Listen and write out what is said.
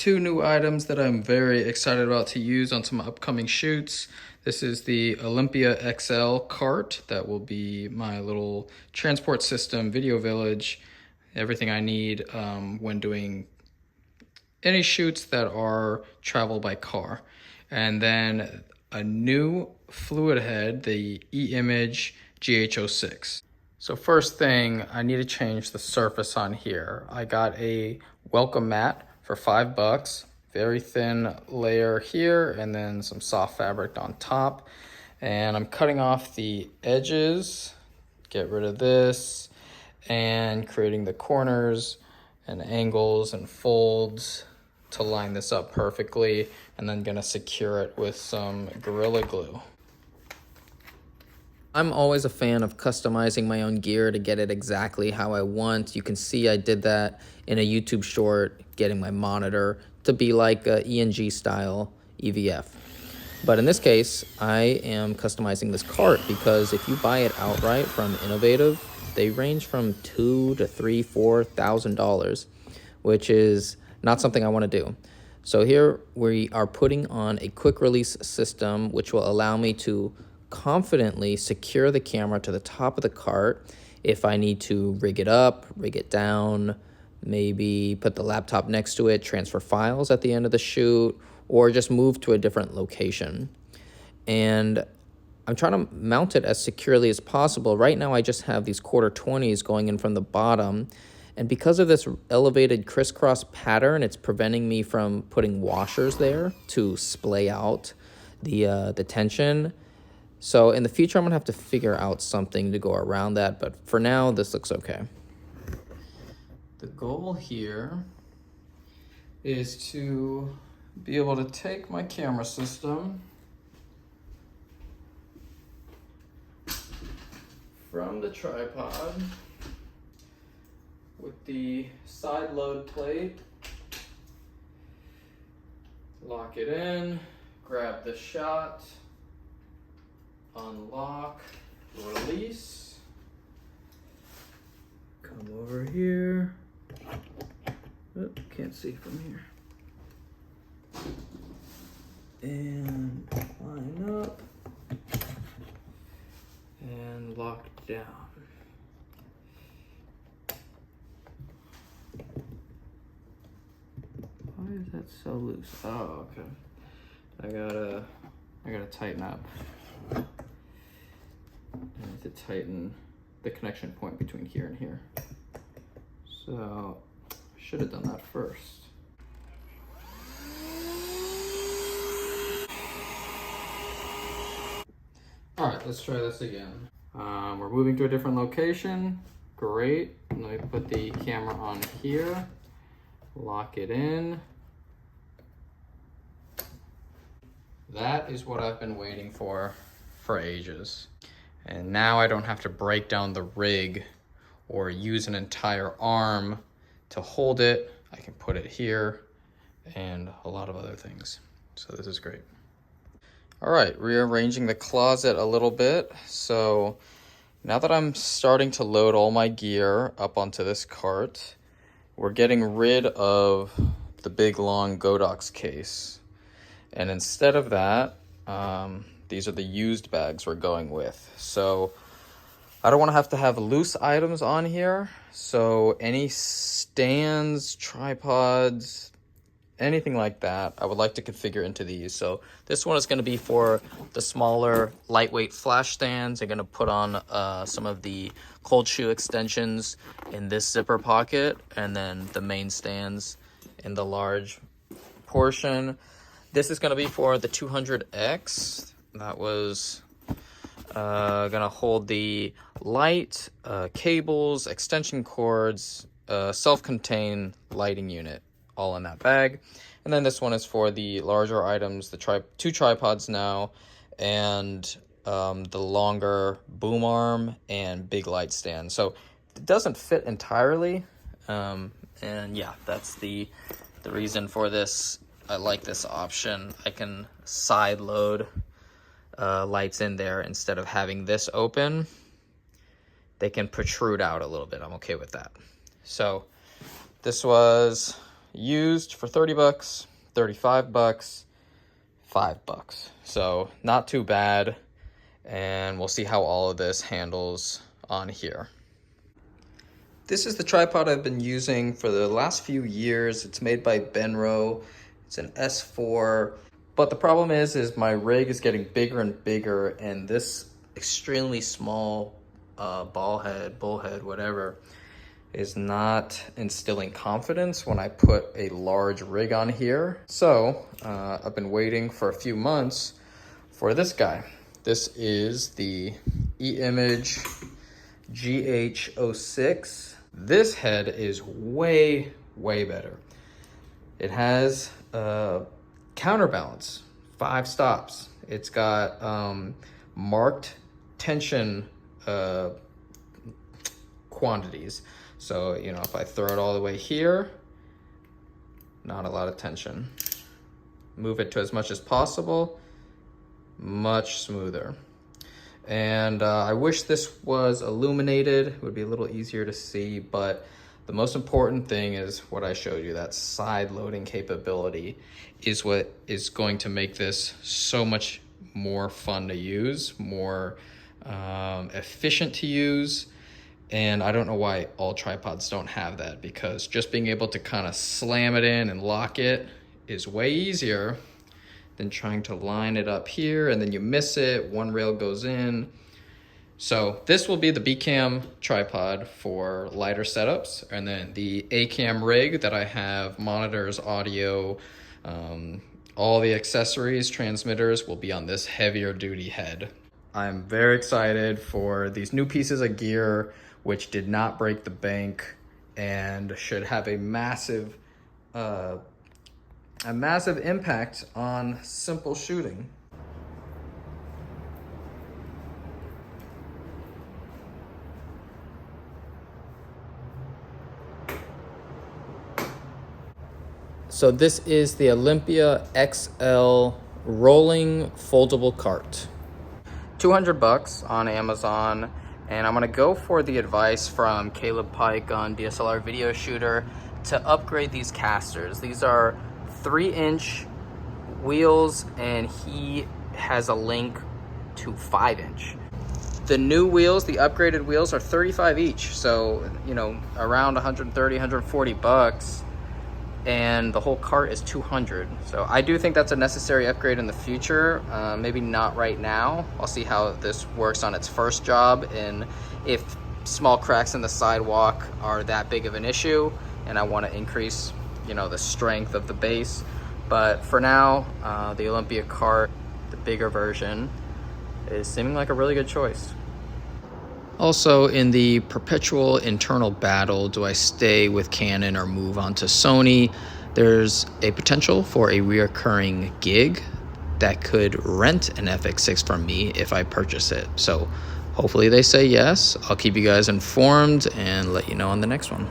two new items that I'm very excited about to use on some upcoming shoots. This is the Olympia XL cart that will be my little transport system, video village, everything I need when doing any shoots that are travel by car. And then a new fluid head, the E-Image GH06. So first thing, I need to change the surface on here. I got a welcome mat for $5, very thin layer here, and then some soft fabric on top. And I'm cutting off the edges, get rid of this, and creating the corners and angles and folds to line this up perfectly, and then gonna secure it with some Gorilla Glue. I'm always a fan of customizing my own gear to get it exactly how I want. You can see I did that in a YouTube short, getting my monitor to be like a ENG style EVF. But in this case, I am customizing this cart because if you buy it outright from Innovative, they range from $2,000 to $3,000, $4,000, which is not something I want to do. So here we are putting on a quick release system, which will allow me to confidently secure the camera to the top of the cart if I need to rig it up, rig it down, maybe put the laptop next to it, transfer files at the end of the shoot, or just move to a different location. And I'm trying to mount it as securely as possible. Right now I just have these 1/4-20s going in from the bottom, and because of this elevated crisscross pattern, it's preventing me from putting washers there to splay out the tension. So in the future, I'm gonna have to figure out something to go around that, but for now, this looks okay. The goal here is to be able to take my camera system from the tripod with the side load plate, lock it in, grab the shot, unlock, release, come over here. Oop, can't see from here. And line up and lock down. Why is that so loose? Oh, okay. I gotta tighten up. I need to tighten the connection point between here and here. So I should have done that first. All right, let's try this again. We're moving to a different location. Great. Let me put the camera on here. Lock it in. That is what I've been waiting for ages. And now I don't have to break down the rig or use an entire arm to hold it. I can put it here and a lot of other things. So this is great. All right, rearranging the closet a little bit. So now that I'm starting to load all my gear up onto this cart, we're getting rid of the big long Godox case. And instead of that, these are the used bags we're going with. So I don't want to have loose items on here. So any stands, tripods, anything like that, I would like to configure into these. So this one is going to be for the smaller, lightweight flash stands. I'm going to put on some of the cold shoe extensions in this zipper pocket, and then the main stands in the large portion. This is going to be for the 200X. That was going to hold the light, cables, extension cords, self-contained lighting unit, all in that bag. And then this one is for the larger items, the two tripods now, and the longer boom arm and big light stand. So it doesn't fit entirely, and yeah, that's the reason for this. I like this option. I can side load lights in there instead of having this open. They can protrude out a little bit. I'm okay with that. So this was used for 30 bucks, 35 bucks, $5. So not too bad. And we'll see how all of this handles on here. This is the tripod I've been using for the last few years. It's made by Benro. It's an S4. But the problem is my rig is getting bigger and bigger, and this extremely small bullhead, whatever, is not instilling confidence when I put a large rig on here. So I've been waiting for a few months for this guy. This is the E-Image GH06. This head is way better. It has counterbalance, 5 stops. It's got marked tension quantities. So, you know, if I throw it all the way here, not a lot of tension. Move it to as much as possible, much smoother. And I wish this was illuminated. It would be a little easier to see, but the most important thing is what I showed you. That side loading capability is what is going to make this so much more fun to use, more efficient to use. And I don't know why all tripods don't have that, because just being able to kind of slam it in and lock it is way easier than trying to line it up here and then you miss it, one rail goes in. So this will be the B-cam tripod for lighter setups, and then the A-cam rig that I have monitors, audio, all the accessories, transmitters will be on this heavier duty head. I'm very excited for these new pieces of gear, which did not break the bank and should have a massive impact on simple shooting. So this is the Olympia XL rolling foldable cart. $200 on Amazon, and I'm gonna go for the advice from Caleb Pike on DSLR Video Shooter to upgrade these casters. These are 3-inch wheels, and he has a link to 5-inch. The new wheels, the upgraded wheels, are 35 each, so you know, around 130, 140 bucks. And the whole cart is 200. So I do think that's a necessary upgrade in the future. Maybe not right now. I'll see how this works on its first job, and if small cracks in the sidewalk are that big of an issue and I want to increase, you know, the strength of the base. But for now, the Olympia cart, the bigger version, is seeming like a really good choice. Also, in the perpetual internal battle, do I stay with Canon or move on to Sony? There's a potential for a reoccurring gig that could rent an FX6 from me if I purchase it. So hopefully they say yes. I'll keep you guys informed and let you know on the next one.